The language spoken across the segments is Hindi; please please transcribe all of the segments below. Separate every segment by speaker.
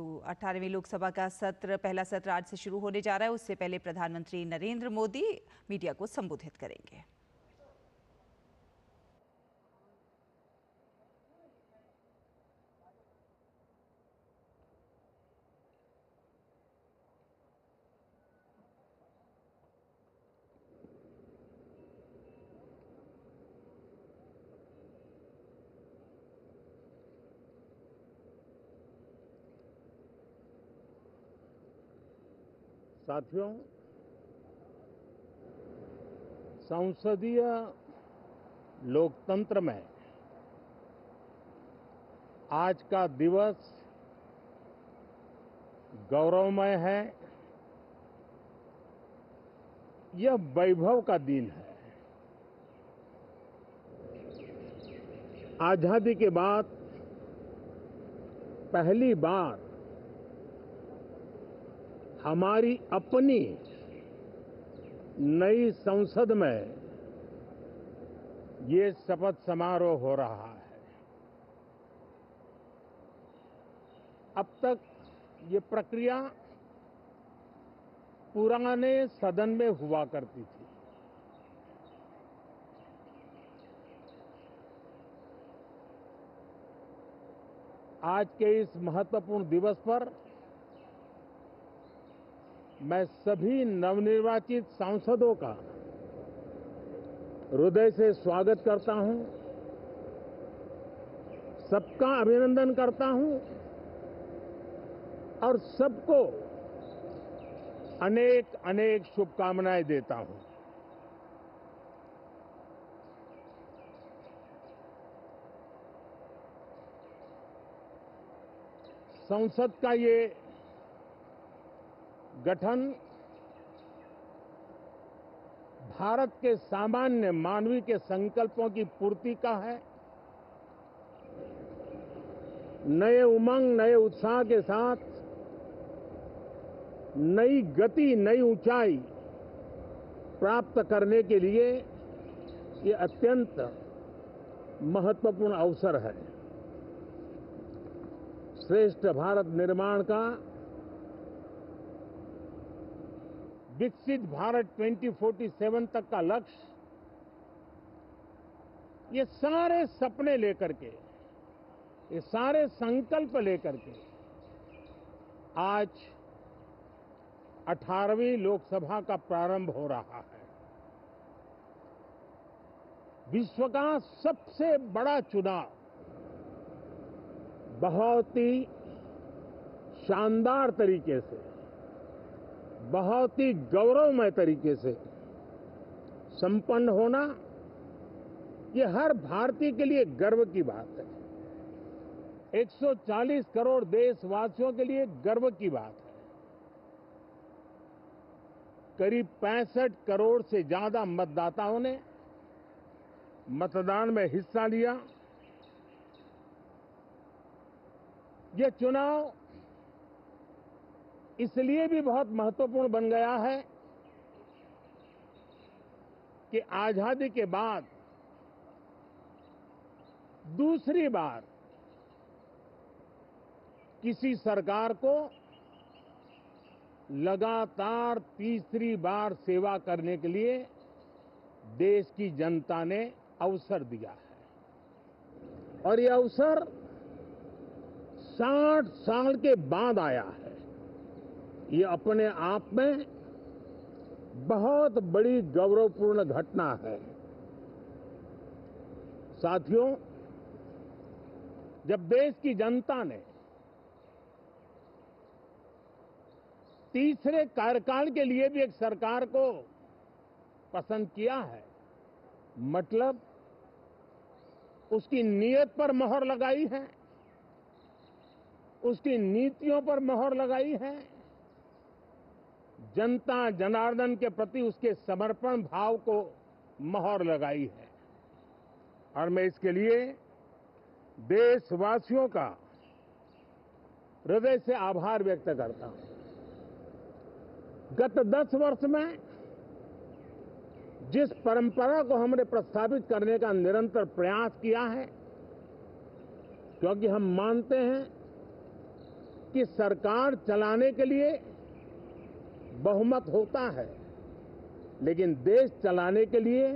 Speaker 1: तो 18वीं लोकसभा का पहला सत्र आज से शुरू होने जा रहा है। उससे पहले प्रधानमंत्री नरेंद्र मोदी मीडिया को संबोधित करेंगे।
Speaker 2: साथियों, संसदीय लोकतंत्र में आज का दिवस गौरवमय है। यह वैभव का दिन है। आजादी के बाद पहली बार हमारी अपनी नई संसद में ये शपथ समारोह हो रहा है। अब तक ये प्रक्रिया पुराने सदन में हुआ करती थी। आज के इस महत्वपूर्ण दिवस पर मैं सभी नवनिर्वाचित सांसदों का हृदय से स्वागत करता हूं, सबका अभिनंदन करता हूं और सबको अनेक अनेक शुभकामनाएं देता हूं। संसद का ये गठन भारत के सामान्य मानवीय के संकल्पों की पूर्ति का है। नए उमंग, नए उत्साह के साथ नई गति, नई ऊंचाई प्राप्त करने के लिए ये अत्यंत महत्वपूर्ण अवसर है। श्रेष्ठ भारत निर्माण का, विकसित भारत 2047 तक का लक्ष्य, ये सारे सपने लेकर के, ये सारे संकल्प लेकर के आज 18वीं लोकसभा का प्रारंभ हो रहा है। विश्व का सबसे बड़ा चुनाव बहुत ही शानदार तरीके से, बहुत ही गौरवमय तरीके से संपन्न होना, ये हर भारतीय के लिए गर्व की बात है। 140 करोड़ देशवासियों के लिए गर्व की बात है। करीब 65 करोड़ से ज्यादा मतदाताओं ने मतदान में हिस्सा लिया। यह चुनाव इसलिए भी बहुत महत्वपूर्ण बन गया है कि आजादी के बाद दूसरी बार किसी सरकार को लगातार तीसरी बार सेवा करने के लिए देश की जनता ने अवसर दिया है और यह अवसर 60 साल के बाद आया है। ये अपने आप में बहुत बड़ी गौरवपूर्ण घटना है। साथियों, जब देश की जनता ने तीसरे कार्यकाल के लिए भी एक सरकार को पसंद किया है, मतलब उसकी नीयत पर मोहर लगाई है, उसकी नीतियों पर मोहर लगाई है, जनता जनार्दन के प्रति उसके समर्पण भाव को मोहर लगाई है। और मैं इसके लिए देशवासियों का हृदय से आभार व्यक्त करता हूं। गत 10 वर्ष में जिस परंपरा को हमने प्रस्थापित करने का निरंतर प्रयास किया है, क्योंकि हम मानते हैं कि सरकार चलाने के लिए बहुमत होता है, लेकिन देश चलाने के लिए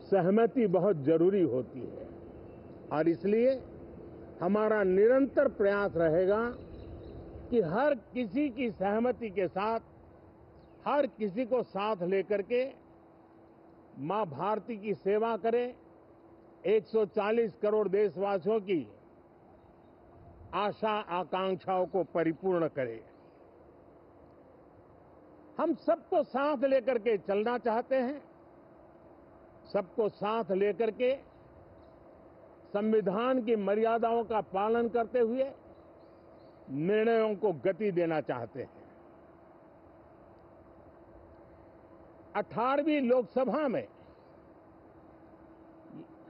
Speaker 2: सहमति बहुत जरूरी होती है। और इसलिए हमारा निरंतर प्रयास रहेगा कि हर किसी की सहमति के साथ, हर किसी को साथ लेकर के मां भारती की सेवा करें, 140 करोड़ देशवासियों की आशा आकांक्षाओं को परिपूर्ण करें। हम सबको साथ लेकर के चलना चाहते हैं, सबको साथ लेकर के संविधान की मर्यादाओं का पालन करते हुए निर्णयों को गति देना चाहते हैं। 18वीं लोकसभा में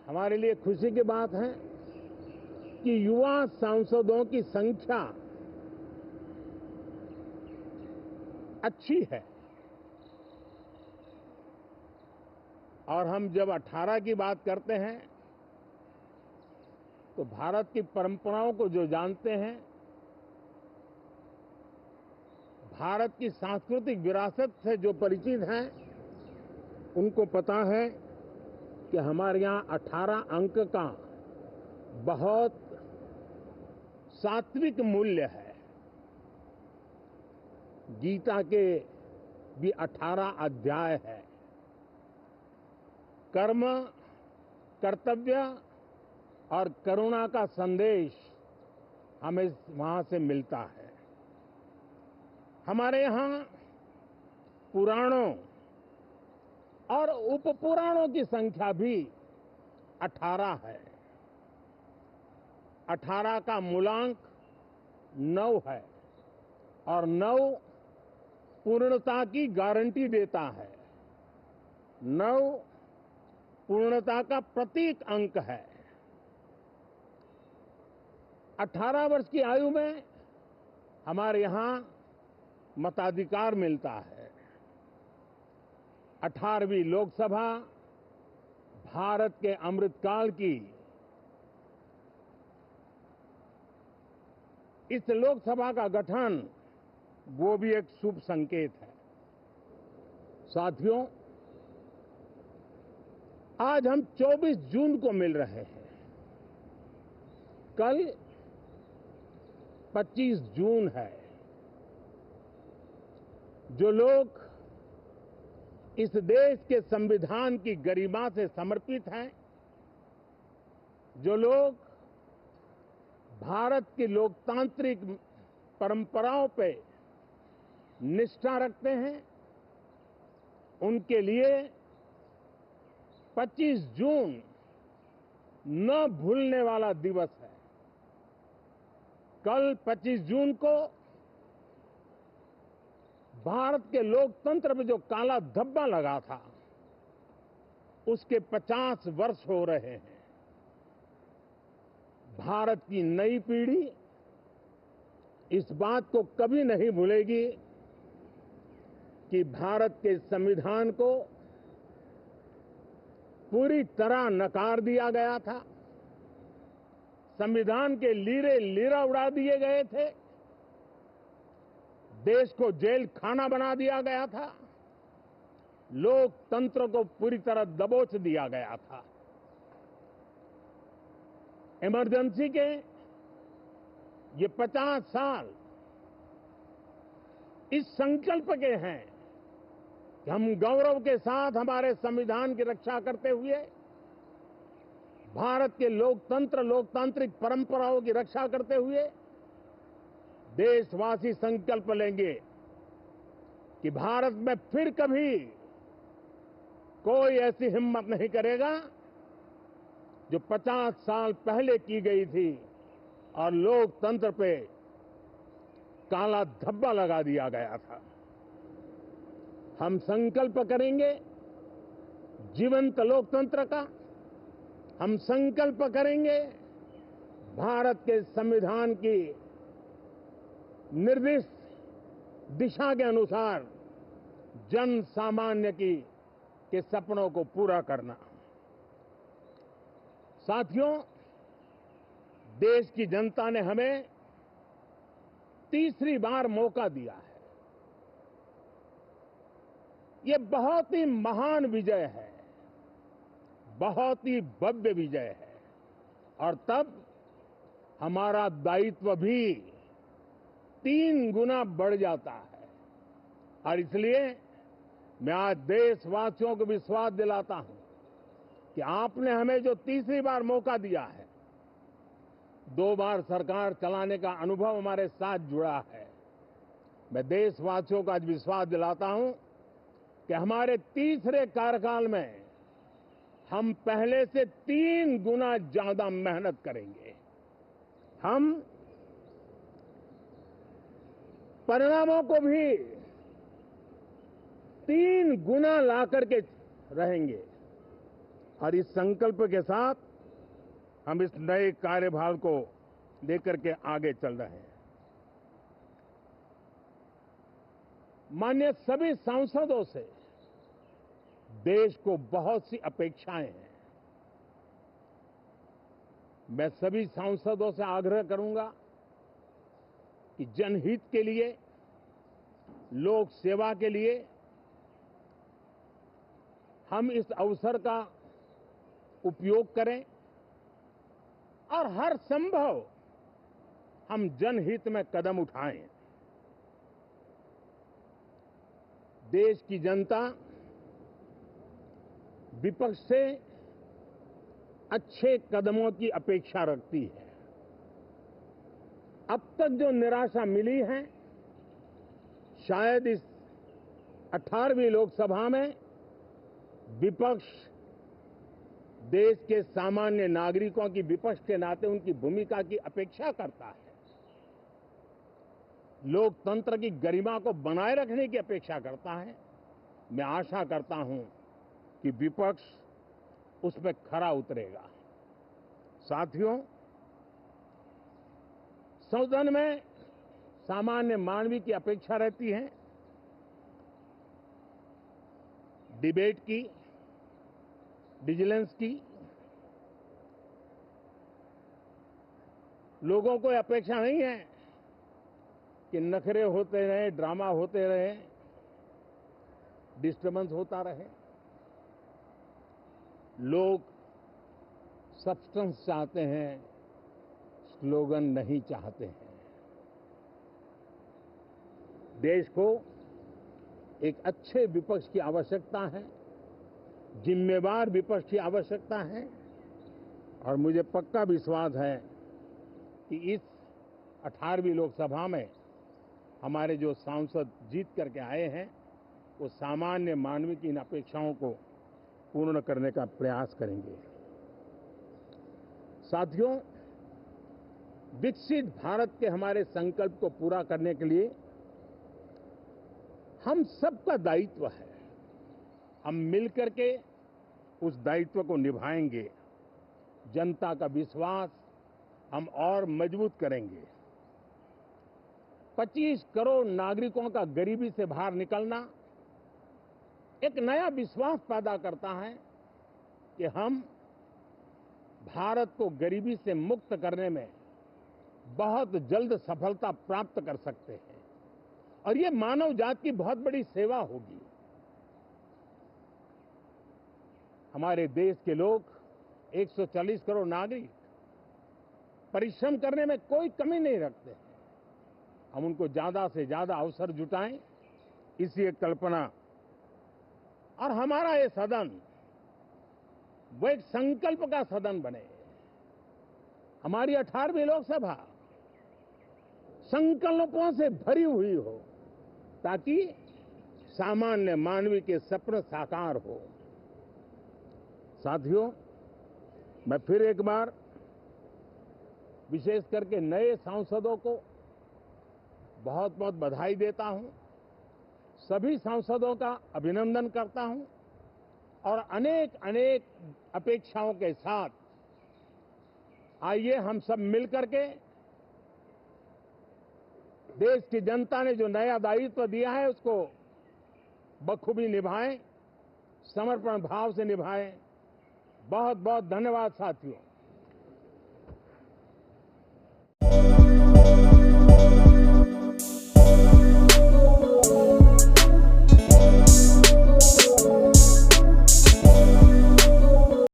Speaker 2: हमारे लिए खुशी की बात है कि युवा सांसदों की संख्या अच्छी है। और हम जब 18 की बात करते हैं तो भारत की परंपराओं को जो जानते हैं, भारत की सांस्कृतिक विरासत से जो परिचित हैं, उनको पता है कि हमारे यहाँ 18 अंक का बहुत सात्विक मूल्य है। गीता के भी 18 अध्याय है। कर्म, कर्तव्य और करुणा का संदेश हमें वहां से मिलता है। हमारे यहाँ पुराणों और उपपुराणों की संख्या भी 18 है। 18 का मूलांक 9 है और 9 पूर्णता की गारंटी देता है। 9 पूर्णता का प्रतीक अंक है। 18 वर्ष की आयु में हमारे यहाँ मताधिकार मिलता है। 18वीं लोकसभा भारत के अमृतकाल की इस लोकसभा का गठन वो भी एक शुभ संकेत है। साथियों, आज हम 24 जून को मिल रहे हैं। कल 25 जून है। जो लोग इस देश के संविधान की गरिमा से समर्पित हैं, जो लोग भारत की लोकतांत्रिक परंपराओं पे निष्ठा रखते हैं, उनके लिए 25 जून न भूलने वाला दिवस है। कल 25 जून को भारत के लोकतंत्र में जो काला धब्बा लगा था, उसके 50 वर्ष हो रहे हैं। भारत की नई पीढ़ी इस बात को कभी नहीं भूलेगी कि भारत के संविधान को पूरी तरह नकार दिया गया था। संविधान के लीरे लीरा उड़ा दिए गए थे। देश को जेल खाना बना दिया गया था। लोकतंत्र को पूरी तरह दबोच दिया गया था। इमरजेंसी के ये 50 साल इस संकल्प के हैं कि हम गौरव के साथ हमारे संविधान की रक्षा करते हुए भारत के लोकतंत्र, लोकतांत्रिक परंपराओं की रक्षा करते हुए देशवासी संकल्प लेंगे कि भारत में फिर कभी कोई ऐसी हिम्मत नहीं करेगा जो 50 साल पहले की गई थी और लोकतंत्र पे काला धब्बा लगा दिया गया था। हम संकल्प करेंगे जीवंत लोकतंत्र का। हम संकल्प करेंगे भारत के संविधान की निर्दिष्ट दिशा के अनुसार जन सामान्य के सपनों को पूरा करना। साथियों, देश की जनता ने हमें तीसरी बार मौका दिया है, ये बहुत ही महान विजय है, बहुत ही भव्य विजय है। और तब हमारा दायित्व भी 3 गुना बढ़ जाता है। और इसलिए मैं आज देशवासियों को विश्वास दिलाता हूं कि आपने हमें जो तीसरी बार मौका दिया है, 2 बार सरकार चलाने का अनुभव हमारे साथ जुड़ा है। मैं देशवासियों को आज विश्वास दिलाता हूं कि हमारे तीसरे कार्यकाल में हम पहले से 3 गुना ज्यादा मेहनत करेंगे। हम परिणामों को भी 3 गुना ला करके रहेंगे। और इस संकल्प के साथ हम इस नए कार्यभार को लेकर के आगे चल रहे हैं। माननीय सभी सांसदों से देश को बहुत सी अपेक्षाएं हैं। मैं सभी सांसदों से आग्रह करूंगा कि जनहित के लिए, लोक सेवा के लिए हम इस अवसर का उपयोग करें और हर संभव हम जनहित में कदम उठाएं। देश की जनता विपक्ष से अच्छे कदमों की अपेक्षा रखती है। अब तक जो निराशा मिली है, शायद इस 18वीं लोकसभा में विपक्ष देश के सामान्य नागरिकों की विपक्ष के नाते उनकी भूमिका की अपेक्षा करता है, लोकतंत्र की गरिमा को बनाए रखने की अपेक्षा करता है। मैं आशा करता हूं कि विपक्ष उसमें खरा उतरेगा। साथियों, सदन में सामान्य मानवीय की अपेक्षा रहती है डिबेट की, विजिलेंस की। लोगों को अपेक्षा नहीं है कि नखरे होते रहे, ड्रामा होते रहे, डिस्टर्बेंस होता रहे। लोग सब्सटेंस चाहते हैं, स्लोगन नहीं चाहते हैं। देश को एक अच्छे विपक्ष की आवश्यकता है, जिम्मेवार विपक्ष की आवश्यकता है। और मुझे पक्का विश्वास है कि इस 18वीं लोकसभा में हमारे जो सांसद जीत करके आए हैं, वो सामान्य मानवीय की इन अपेक्षाओं को पूर्ण करने का प्रयास करेंगे। साथियों, विकसित भारत के हमारे संकल्प को पूरा करने के लिए हम सबका दायित्व है। हम मिलकर के उस दायित्व को निभाएंगे। जनता का विश्वास हम और मजबूत करेंगे। 25 करोड़ नागरिकों का गरीबी से बाहर निकलना एक नया विश्वास पैदा करता है कि हम भारत को गरीबी से मुक्त करने में बहुत जल्द सफलता प्राप्त कर सकते हैं। और ये मानव जाति की बहुत बड़ी सेवा होगी। हमारे देश के लोग 140 करोड़ नागरिक परिश्रम करने में कोई कमी नहीं रखते हैं। हम उनको ज्यादा से ज्यादा अवसर जुटाएं, इसी एक कल्पना। और हमारा ये सदन वो एक संकल्प का सदन बने। हमारी 18वीं लोकसभा संकल्पों से भरी हुई हो, ताकि सामान्य मानवीय के सपने साकार हो। साथियों, मैं फिर एक बार विशेष करके नए सांसदों को बहुत बहुत बधाई देता हूं। सभी सांसदों का अभिनंदन करता हूं और अनेक अनेक अपेक्षाओं के साथ आइए हम सब मिलकर के देश की जनता ने जो नया दायित्व दिया है उसको बखूबी निभाएं, समर्पण भाव से निभाएं। बहुत बहुत धन्यवाद साथियों।